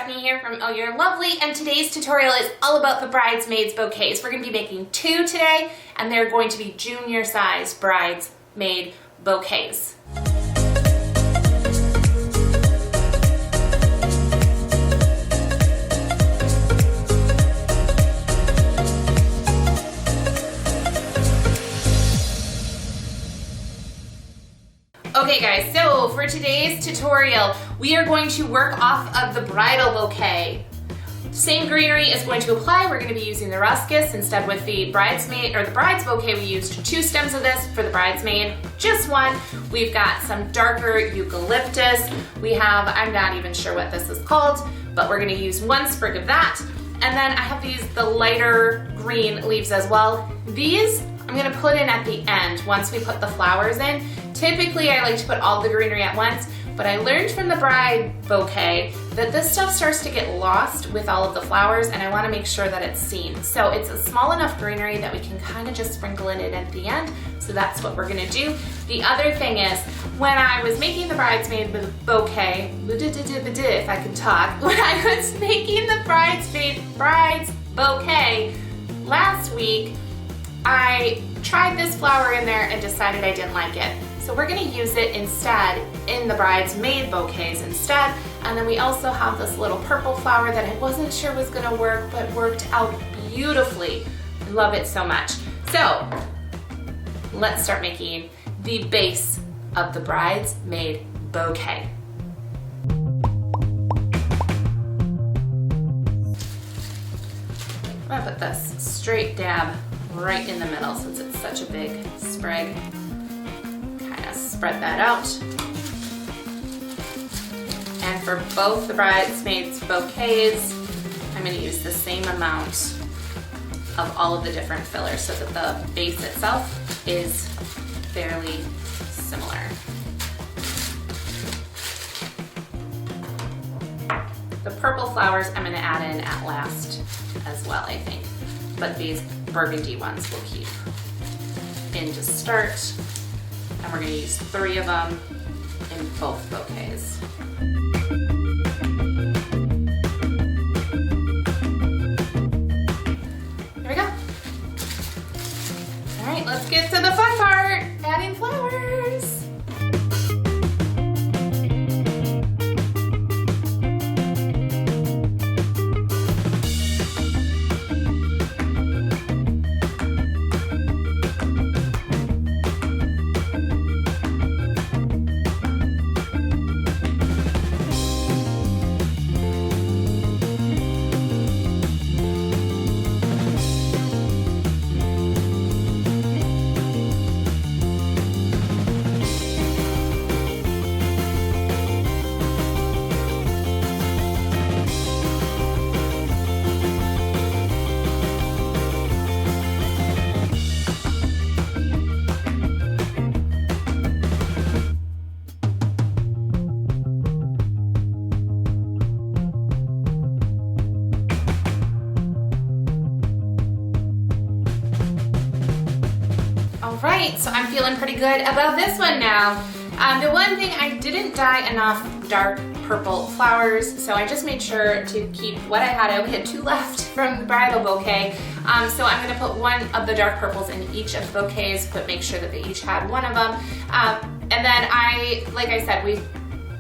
Stephanie here from Oh You're Lovely, and today's tutorial is all about the bridesmaids bouquets. We're going to be making two today, and they're going to be junior size bridesmaid bouquets. Okay guys, so for today's tutorial, we are going to work off of the bridal bouquet. Same greenery is going to apply. We're going to be using the ruscus instead. With the bridesmaid or the bride's bouquet, we used 2 stems of this. For the bridesmaid, just 1. We've got some darker eucalyptus. We have, I'm not even sure what this is called, but we're going to use 1 sprig of that. And then I have the lighter green leaves as well. These I'm going to put in at the end once we put the flowers in. Typically, I like to put all the greenery at once, but I learned from the bride bouquet that this stuff starts to get lost with all of the flowers, and I want to make sure that it's seen. So it's a small enough greenery that we can kind of just sprinkle in it at the end. So that's what we're going to do. The other thing is, when I was making the bridesmaid bouquet, if I can talk, when I was making the bride's bouquet last week, I tried this flower in there and decided I didn't like it. So we're going to use it instead in the bridesmaid bouquets instead. And then we also have this little purple flower that I wasn't sure was going to work, but worked out beautifully. I love it so much. So let's start making the base of the bridesmaid bouquet. I'm going to put this straight dab right in the middle since it's such a big sprig. Kind of spread that out. And for both the bridesmaids bouquets, I'm going to use the same amount of all of the different fillers so that the base itself is fairly similar. The purple flowers I'm going to add in at last as well, I think. But these burgundy ones we'll keep in to start. And we're going to use 3 of them in both bouquets. There we go. All right, let's get to the fun part, adding flowers. Alright, so I'm feeling pretty good about this one now. The one thing, I didn't dye enough dark purple flowers, so I just made sure to keep what I had. I only had 2 left from the bridal bouquet, so I'm going to put 1 of the dark purples in each of the bouquets, but make sure that they each had 1 of them. And then like I said, we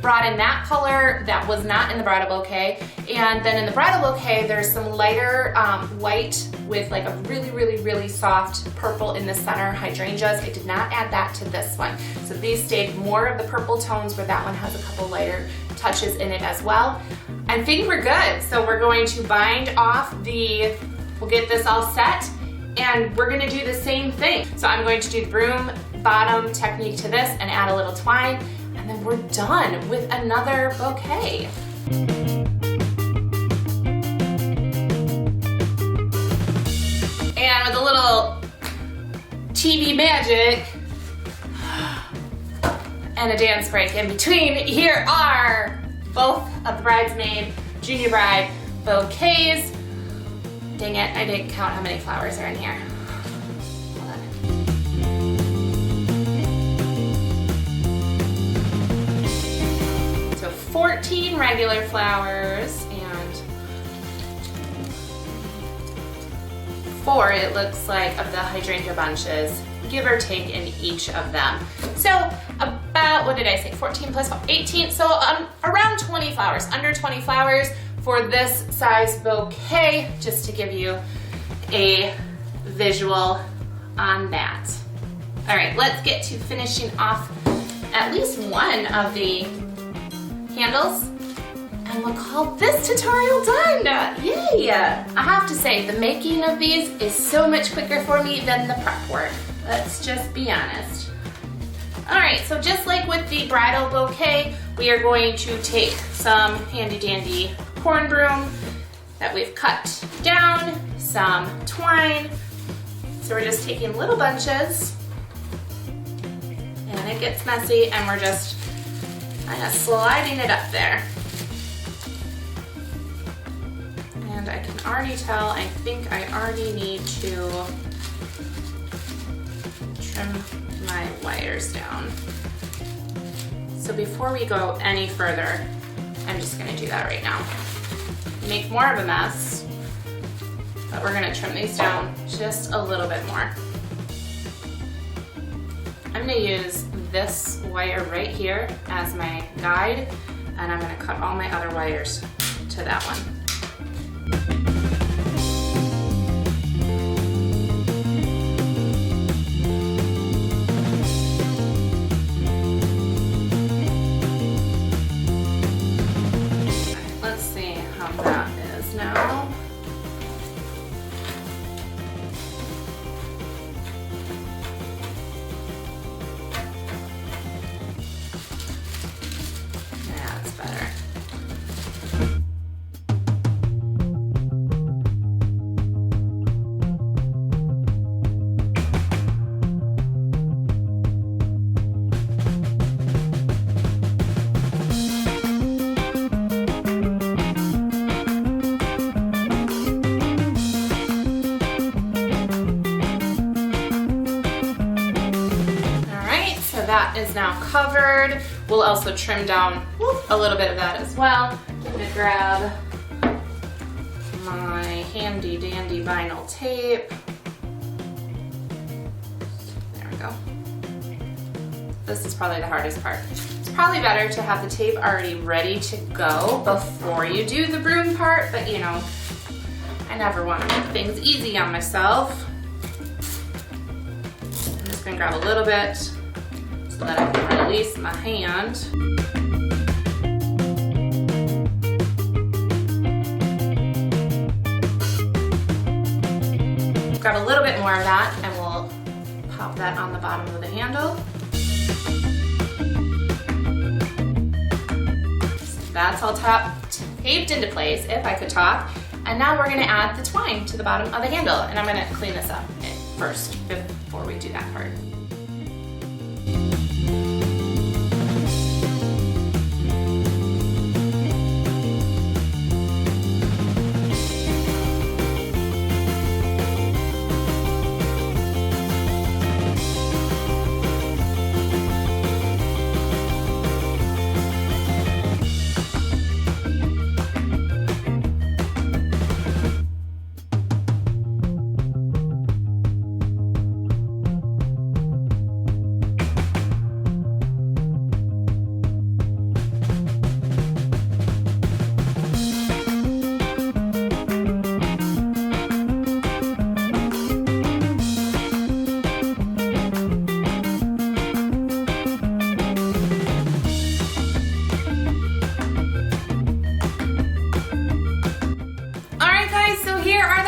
brought in that color that was not in the bridal bouquet, and then in the bridal bouquet there's some lighter white with like a really soft purple in the center, hydrangeas. I did not add that to this one, so these stayed more of the purple tones, where that one has a couple lighter touches in it as well. I think we're good, so we're going to bind off we'll get this all set, and we're going to do the same thing. So I'm going to do the broom bottom technique to this and add a little twine, and then we're done with another bouquet. And with a little TV magic and a dance break in between, here are both of the bridesmaid, junior bride bouquets. Dang it, I didn't count how many flowers are in here. Hold on. So 14 regular flowers and 4, it looks like, of the hydrangea bunches, give or take, in each of them. So about, what did I say, 14 plus 18, so around 20 flowers, under 20 flowers for this size bouquet, just to give you a visual on that. All right, let's get to finishing off at least one of the handles, and we'll call this tutorial done. Yay! I have to say, the making of these is so much quicker for me than the prep work. Let's just be honest. All right, so just like with the bridal bouquet, we are going to take some handy dandy corn broom that we've cut down, some twine. So we're just taking little bunches, and it gets messy, and we're just kind of sliding it up there. And I can already tell, I think I already need to trim my wires down. So before we go any further, I'm just gonna do that right now. Make more of a mess, but we're gonna trim these down just a little bit more. I'm gonna use this wire right here as my guide, and I'm gonna cut all my other wires to that one. Let's see how that is now. That's better. That is now covered. We'll also trim down a little bit of that as well. I'm gonna grab my handy dandy vinyl tape. There we go. This is probably the hardest part. It's probably better to have the tape already ready to go before you do the broom part, but you know, I never want to make things easy on myself. I'm just gonna grab a little bit so that I can release my hand. Grab a little bit more of that and we'll pop that on the bottom of the handle. So that's all taped into place, if I could talk. And now we're gonna add the twine to the bottom of the handle, and I'm gonna clean this up first before we do that part.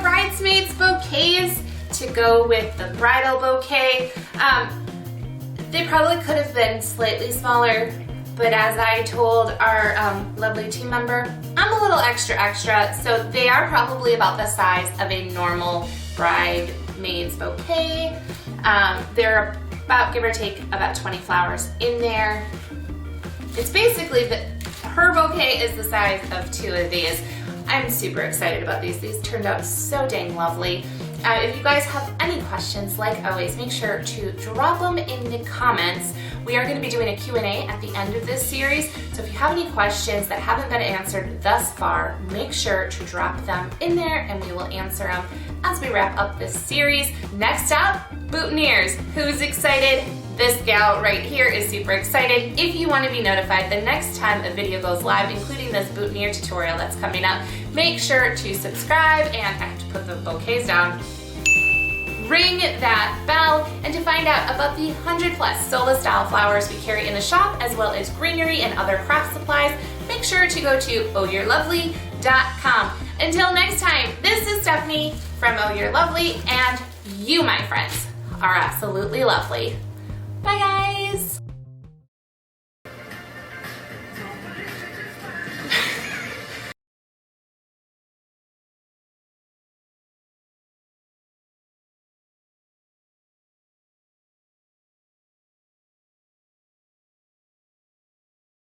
Bridesmaids bouquets to go with the bridal bouquet. They probably could have been slightly smaller, but as I told our lovely team member, I'm a little extra, so they are probably about the size of a normal bridesmaid's bouquet. They're about, give or take, about 20 flowers in there. It's basically her bouquet is the size of 2 of these. I'm super excited about these. These turned out so dang lovely. If you guys have any questions, like always, make sure to drop them in the comments. We are going to be doing a Q&A at the end of this series, so if you have any questions that haven't been answered thus far, make sure to drop them in there and we will answer them as we wrap up this series. Next up, boutonnieres. Who's excited? This gal right here is super excited. If you want to be notified the next time a video goes live, including this boutonniere tutorial that's coming up, make sure to subscribe, and I have to put the bouquets down. Ring that bell, and to find out about the 100+ Sola style flowers we carry in the shop, as well as greenery and other craft supplies, make sure to go to ohyourelovely.com. Until next time, this is Stephanie from Oh You're Lovely, and you, my friends, are absolutely lovely. Bye guys!